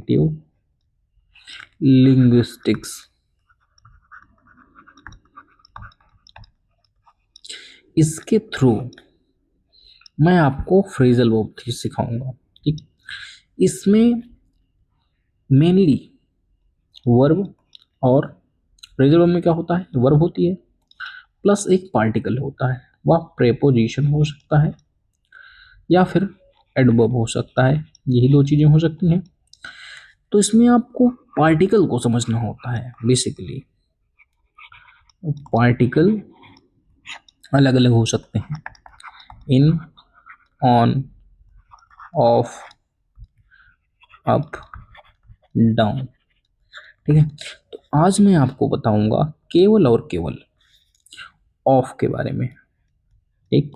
Cognitive linguistics. इसके through मैं आपको फ्रेजल वर्ब सिखाऊंगा। ठीक, इसमें मेनली वर्ब, और फ्रेजल वर्ब में क्या होता है, वर्ब होती है प्लस एक पार्टिकल होता है, वह प्रेपोजिशन हो सकता है या फिर एडवर्ब हो सकता है, यही दो चीजें हो सकती हैं। तो इसमें आपको पार्टिकल को समझना होता है बेसिकली। पार्टिकल अलग अलग हो सकते हैं, इन, ऑन, ऑफ, अप, डाउन। ठीक है, तो आज मैं आपको बताऊंगा केवल और केवल ऑफ के बारे में। एक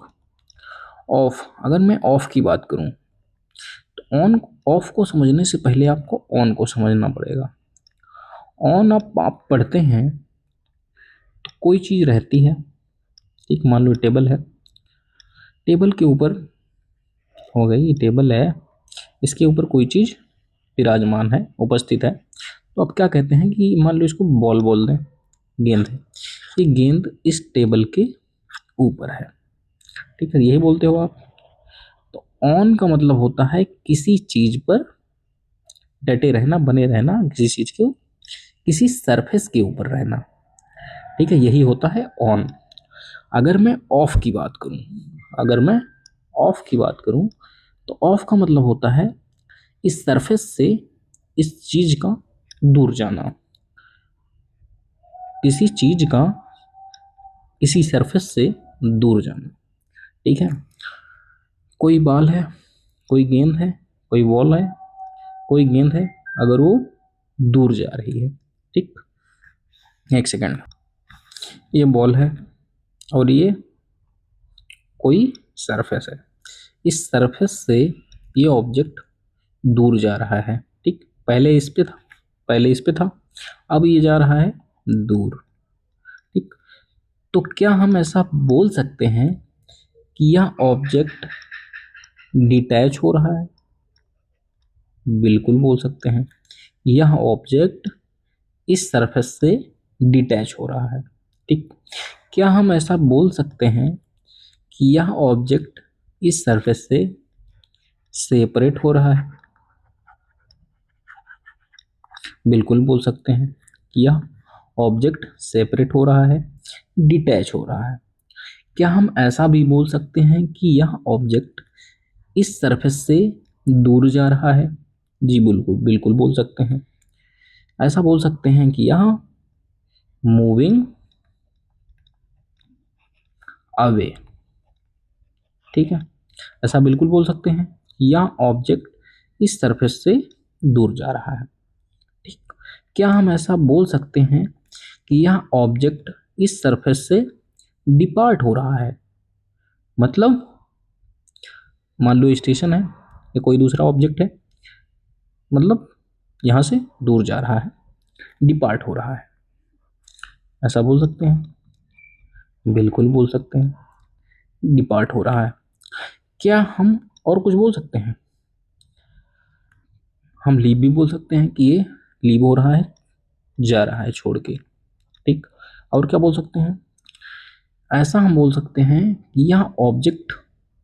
ऑफ, अगर मैं ऑफ की बात करूं तो ऑन, ऑफ को समझने से पहले आपको ऑन को समझना पड़ेगा। ऑन आप पढ़ते हैं तो कोई चीज रहती है, एक मान लो टेबल है, टेबल के ऊपर हो गई, टेबल है, इसके ऊपर कोई चीज विराजमान है, उपस्थित है, तो आप क्या कहते हैं कि मान लो इसको बॉल बोल दें, गेंद है, ये गेंद इस टेबल के ऊपर है। ठीक है, यही बोलते हो आप। तो ऑन का मतलब होता है किसी चीज पर डटे रहना, बने रहना, किसी चीज के, किसी सरफेस के ऊपर रहना। ठीक है, यही होता है ऑन। अगर मैं ऑफ की बात करूं, अगर मैं ऑफ की बात करूं तो ऑफ का मतलब होता है इस सरफेस से इस चीज का दूर जाना, किसी चीज का किसी सरफेस से दूर जाना। ठीक है, कोई बाल है, कोई गेंद है, कोई बॉल है, कोई गेंद है, अगर वो दूर जा रही है। ठीक, एक सेकंड, ये बॉल है और ये कोई सरफेस है, इस सरफेस से ये ऑब्जेक्ट दूर जा रहा है। ठीक, पहले इस पे था, पहले इस पे था, अब ये जा रहा है दूर। ठीक, तो क्या हम ऐसा बोल सकते हैं कि यह ऑब्जेक्ट डिटैच हो रहा है? बिल्कुल बोल सकते हैं, यह ऑब्जेक्ट इस सरफेस से डिटैच हो रहा है। ठीक, क्या हम ऐसा बोल सकते हैं कि यह ऑब्जेक्ट इस सरफेस से सेपरेट हो रहा है? बिल्कुल बोल सकते हैं कि यह ऑब्जेक्ट सेपरेट हो रहा है, डिटैच हो रहा है। क्या हम ऐसा भी बोल सकते हैं कि यह ऑब्जेक्ट इस सरफेस से दूर जा रहा है? जी बिल्कुल, बिल्कुल बोल सकते हैं। ऐसा बोल सकते हैं कि यह मूविंग अवे। ठीक है, ऐसा बिल्कुल बोल सकते हैं कि यह ऑब्जेक्ट इस सरफेस से दूर जा रहा है। ठीक, क्या हम ऐसा बोल सकते हैं कि यह ऑब्जेक्ट इस सरफेस से डिपार्ट हो रहा है? मतलब मान लो स्टेशन है या कोई दूसरा ऑब्जेक्ट है, मतलब यहां से दूर जा रहा है, डिपार्ट हो रहा है, ऐसा बोल सकते हैं? बिल्कुल बोल सकते हैं, डिपार्ट हो रहा है। क्या हम और कुछ बोल सकते हैं? हम लीव भी बोल सकते हैं कि ये लीव हो रहा है, जा रहा है छोड़ के। ठीक, और क्या बोल सकते हैं? ऐसा हम बोल सकते हैं कि यह ऑब्जेक्ट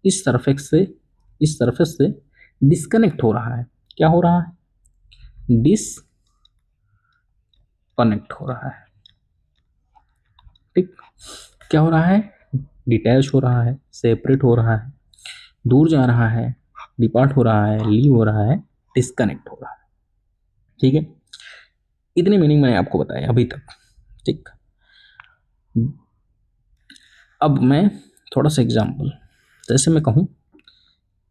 इस सरफेस से, इस सरफेस से डिस्कनेक्ट हो रहा है। क्या हो रहा है? डिसकनेक्ट हो रहा है। ठीक, क्या हो रहा है? डिटैच हो रहा है, सेपरेट हो रहा है, दूर जा रहा है, डिपार्ट हो रहा है, लीव हो रहा है, डिस्कनेक्ट हो रहा है। ठीक है, इतनी मीनिंग मैंने आपको बताया अभी तक। ठीक, अब मैं थोड़ा सा एग्जांपल, जैसे मैं कहूं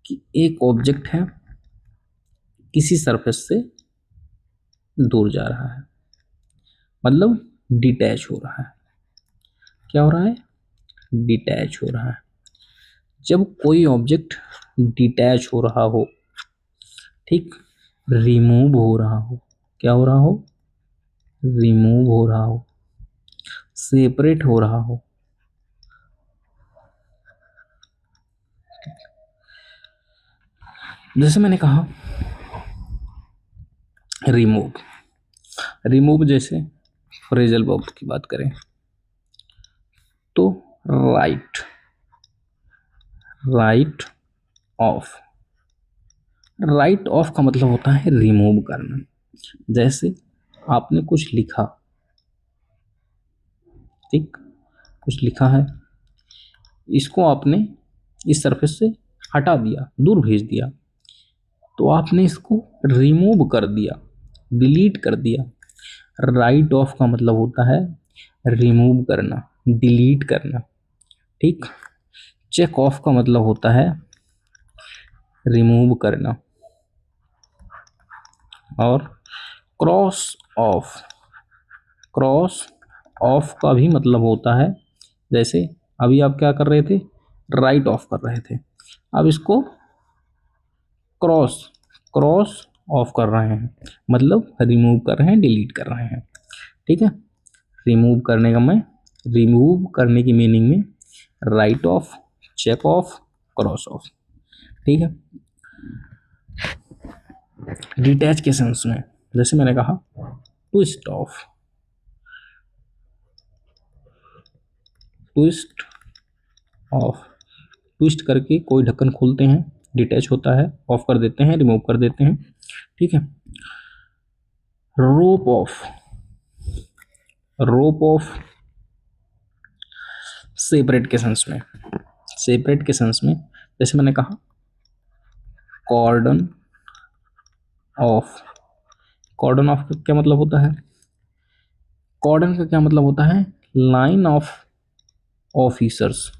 कि एक ऑब्जेक्ट है, किसी सरफेस से दूर जा रहा है, मतलब डिटैच हो रहा है। क्या हो रहा है? डिटैच हो रहा है। जब कोई ऑब्जेक्ट डिटैच हो रहा हो, ठीक, रिमूव हो रहा हो, क्या हो रहा हो? रिमूव हो रहा हो, सेपरेट हो रहा हो, जैसे मैंने कहा रिमूव। रिमूव जैसे फ्रेजल वर्ब की बात करें तो right, right of. Right of का मतलब होता है रिमूव करना। जैसे आपने कुछ लिखा, ठीक, कुछ लिखा है, इसको आपने इस सरफेस से हटा दिया, दूर भेज दिया, तो आपने इसको रिमूव कर दिया, डिलीट कर दिया। राइट ऑफ का मतलब होता है रिमूव करना, डिलीट करना, ठीक। चेक ऑफ का मतलब होता है रिमूव करना। और क्रॉस ऑफ, क्रॉस ऑफ का भी मतलब होता है, जैसे अभी आप क्या कर रहे थे, राइट ऑफ कर रहे थे, अब इसको क्रॉस, क्रॉस ऑफ कर रहे हैं, मतलब रिमूव कर रहे हैं, डिलीट कर रहे हैं, ठीक है। रिमूव करने का मैं, रिमूव करने की मीनिंग में write off, check off, cross off, ठीक है। डिटैच के सेंस में जैसे मैंने कहा twist off, twist off, twist करके कोई ढक्कन खोलते हैं, डिटैच होता है, ऑफ कर देते हैं, रिमूव कर देते हैं, ठीक है। रोप ऑफ, रोप ऑफ सेपरेट के सेंस में, सेपरेट के सेंस में जैसे मैंने कहा कॉर्डन ऑफ। कॉर्डन ऑफ का क्या मतलब होता है, कॉर्डन का क्या मतलब होता है लाइन ऑफ ऑफिसर्स,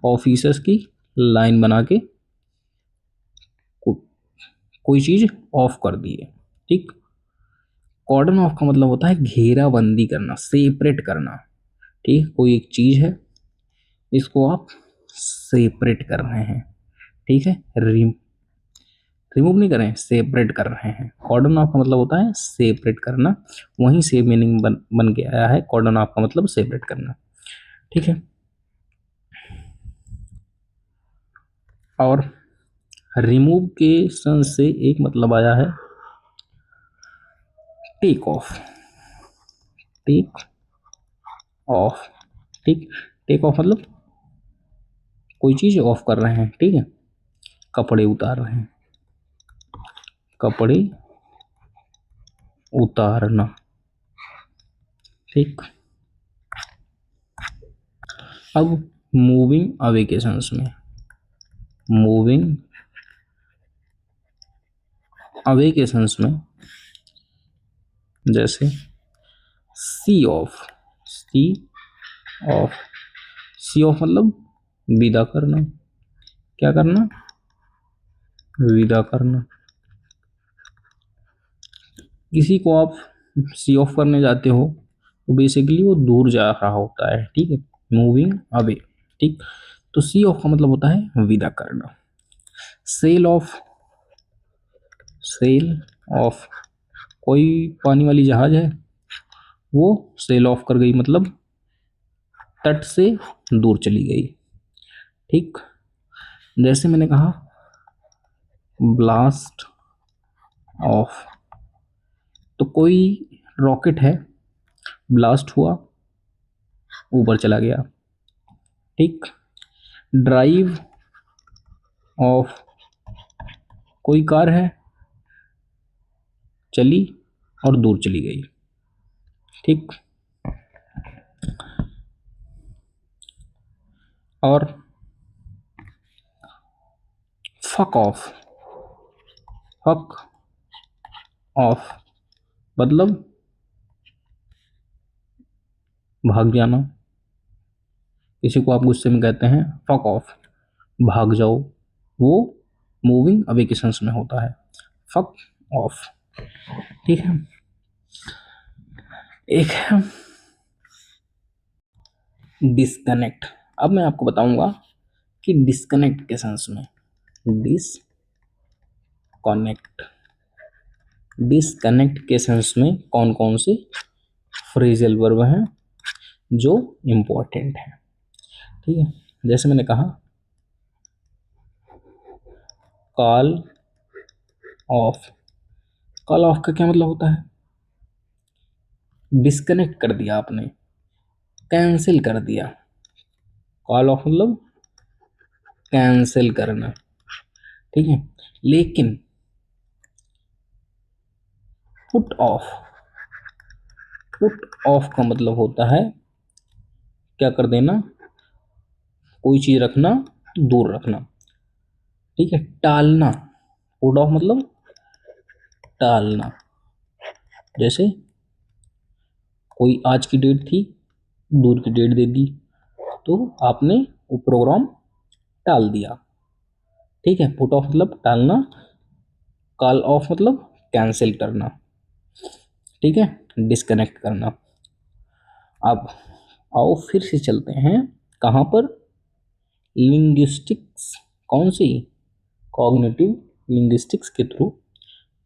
ऑफिसर्स की लाइन बना के को, कोई चीज ऑफ कर दी है, ठीक। कॉर्डन ऑफ का मतलब होता है घेराबंदी करना, सेपरेट करना, ठीक। कोई एक चीज है, इसको आप सेपरेट कर रहे हैं, ठीक है। रिमूव नहीं कर रहे हैं, सेपरेट कर रहे हैं। कॉर्डन ऑफ का मतलब होता है सेपरेट करना, वहीं से मीनिंग बन के आया है, कॉर्डन ऑफ का मतलब सेपरेट करना, ठीक है। और रिमूव के सेंस से एक मतलब आया है टेक ऑफ, टेक ऑफ, ठीक। टेक ऑफ मतलब कोई चीज ऑफ कर रहे हैं, ठीक है, कपड़े उतार रहे हैं, कपड़े उतारना, ठीक। अब मूविंग अवे के सेंस में, मूविंग अवे के सेंस में जैसे see off, see off, see off मतलब विदा करना, क्या करना, विदा करना। किसी को आप सी ऑफ करने जाते हो तो बेसिकली वो दूर जा रहा होता है, ठीक है, मूविंग अवे, ठीक। तो सी ऑफ का मतलब होता है विदा करना। सेल ऑफ, सेल ऑफ, कोई पानी वाली जहाज है, वो सेल ऑफ कर गई, मतलब तट से दूर चली गई, ठीक। जैसे मैंने कहा ब्लास्ट ऑफ, तो कोई रॉकेट है, ब्लास्ट हुआ, ऊपर चला गया, ठीक। ड्राइव ऑफ, कोई कार है, चली और दूर चली गई, ठीक। और फक ऑफ, फक ऑफ मतलब भाग जाना। किसी को आप गुस्से में कहते हैं फक ऑफ, भाग जाओ, वो मूविंग अवे के सेंस में होता है, फक ऑफ, ठीक है। एक है डिस्कनेक्ट। अब मैं आपको बताऊंगा कि डिस्कनेक्ट के सेंस में, डिसकनेक्ट, डिस्कनेक्ट के सेंस में कौन कौन से फ्रेजल वर्ब हैं जो इम्पोर्टेंट है, ठीक है। जैसे मैंने कहा कॉल ऑफ, कॉल ऑफ का क्या मतलब होता है? डिस्कनेक्ट कर दिया आपने, कैंसिल कर दिया। कॉल ऑफ मतलब कैंसिल करना, ठीक है। लेकिन पुट ऑफ, पुट ऑफ का मतलब होता है क्या कर देना, कोई चीज रखना, दूर रखना, ठीक है, टालना। पुट ऑफ मतलब टालना। जैसे कोई आज की डेट थी, दूर की डेट दे दी, तो आपने वो प्रोग्राम टाल दिया, ठीक है। पुट ऑफ मतलब टालना, कॉल ऑफ मतलब कैंसिल करना, ठीक है, डिस्कनेक्ट करना। अब आओ फिर से चलते हैं कहाँ पर, लिंग्विस्टिक्स। कौन सी? कॉग्निटिव लिंग्विस्टिक्स के थ्रू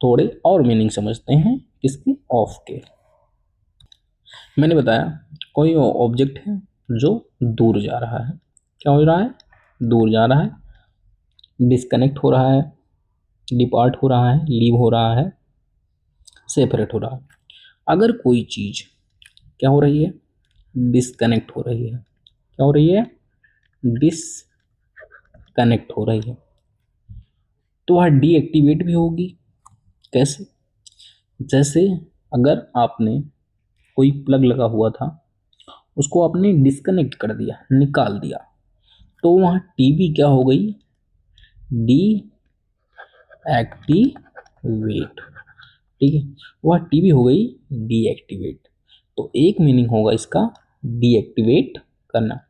थोड़े और मीनिंग समझते हैं किसके, ऑफ के। मैंने बताया कोई ऑब्जेक्ट है जो दूर जा रहा है, क्या हो रहा है, दूर जा रहा है, डिस्कनेक्ट हो रहा है, डिपार्ट हो रहा है, लीव हो रहा है, सेपरेट हो रहा है। अगर कोई चीज क्या हो रही है, डिस्कनेक्ट हो रही है, क्या हो रही है, डिसकनेक्ट हो रही है, तो वह डीएक्टिवेट भी होगी। कैसे? जैसे अगर आपने कोई प्लग लगा हुआ था, उसको आपने डिस्कनेक्ट कर दिया, निकाल दिया, तो वहाँ टीवी क्या हो गई, डीएक्टिवेट, ठीक है, वह टीवी हो गई डीएक्टिवेट। तो एक मीनिंग होगा इसका डीएक्टिवेट करना।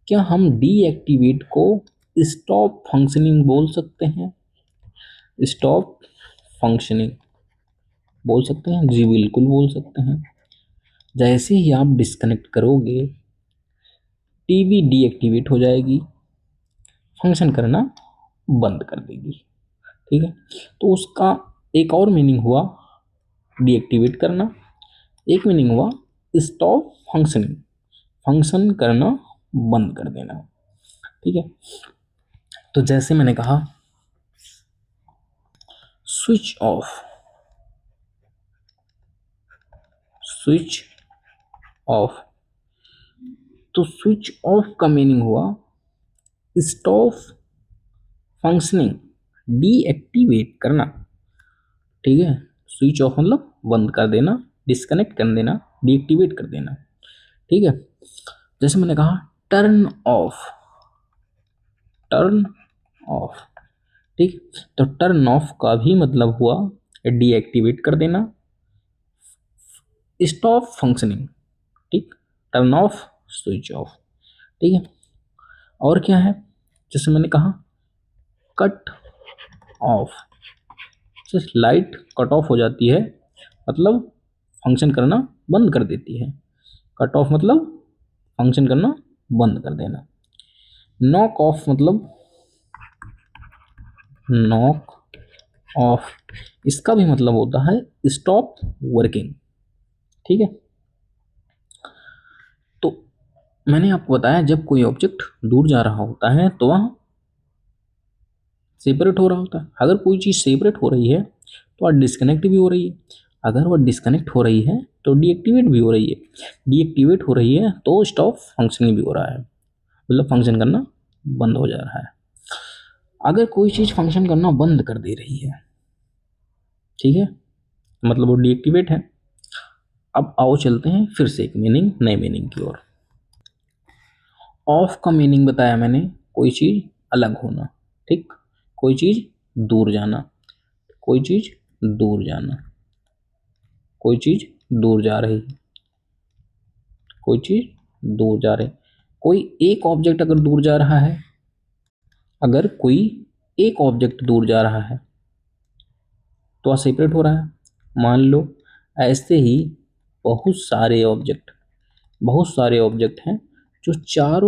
क्या हम डीएक्टिवेट को स्टॉप फंक्शनिंग बोल सकते हैं? स्टॉप फंक्शनिंग बोल सकते हैं, जी बिल्कुल बोल सकते हैं। जैसे ही आप डिस्कनेक्ट करोगे, टीवी डीएक्टिवेट हो जाएगी, फंक्शन करना बंद कर देगी, ठीक है। तो उसका एक और मीनिंग हुआ डीएक्टिवेट करना, एक मीनिंग हुआ स्टॉप फंक्शनिंग, फंक्शन करना बंद कर देना, ठीक है। तो जैसे मैंने कहा स्विच ऑफ, स्विच ऑफ, तो स्विच ऑफ का मीनिंग हुआ स्टॉप फंक्शनिंग, डीएक्टिवेट करना, ठीक है। स्विच ऑफ मतलब बंद कर देना, डिस्कनेक्ट कर देना, डीएक्टिवेट कर देना, ठीक है। जैसे मैंने कहा टर्न ऑफ, टर्न ऑफ, ठीक। तो टर्न ऑफ का भी मतलब हुआ डीएक्टिवेट कर देना, स्टॉप फंक्शनिंग, ठीक, टर्न ऑफ, स्विच ऑफ, ठीक है। और क्या है, जैसे मैंने कहा कट ऑफ, जैसे लाइट कट ऑफ हो जाती है मतलब फंक्शन करना बंद कर देती है, कट ऑफ मतलब फंक्शन करना बंद कर देना। नॉक ऑफ मतलब नॉक ऑफ, इसका भी मतलब होता है स्टॉप वर्किंग, ठीक है। तो मैंने आपको बताया जब कोई ऑब्जेक्ट दूर जा रहा होता है तो वह सेपरेट हो रहा होता है। अगर कोई चीज़ सेपरेट हो रही है तो वह डिस्कनेक्ट भी हो रही है, अगर वह डिस्कनेक्ट हो रही है तो डीएक्टिवेट भी हो रही है, डीएक्टिवेट हो रही है तो स्टॉप फंक्शनिंग भी हो रहा है, मतलब फंक्शन करना बंद हो जा रहा है। अगर कोई चीज़ फंक्शन करना बंद कर दे रही है, ठीक है, मतलब वो डीएक्टिवेट है। अब आओ चलते हैं फिर से एक मीनिंग, नए मीनिंग की ओर। ऑफ का मीनिंग बताया मैंने, कोई चीज़ अलग होना, ठीक, कोई चीज़ दूर जाना, कोई चीज़ दूर जाना, कोई चीज़ दूर जा रही, कोई चीज़ दूर जा रही, कोई एक ऑब्जेक्ट अगर दूर जा रहा है, अगर कोई एक ऑब्जेक्ट दूर जा रहा है तो वह सेपरेट हो रहा है। मान लो ऐसे ही बहुत सारे ऑब्जेक्ट, बहुत सारे ऑब्जेक्ट हैं जो चारों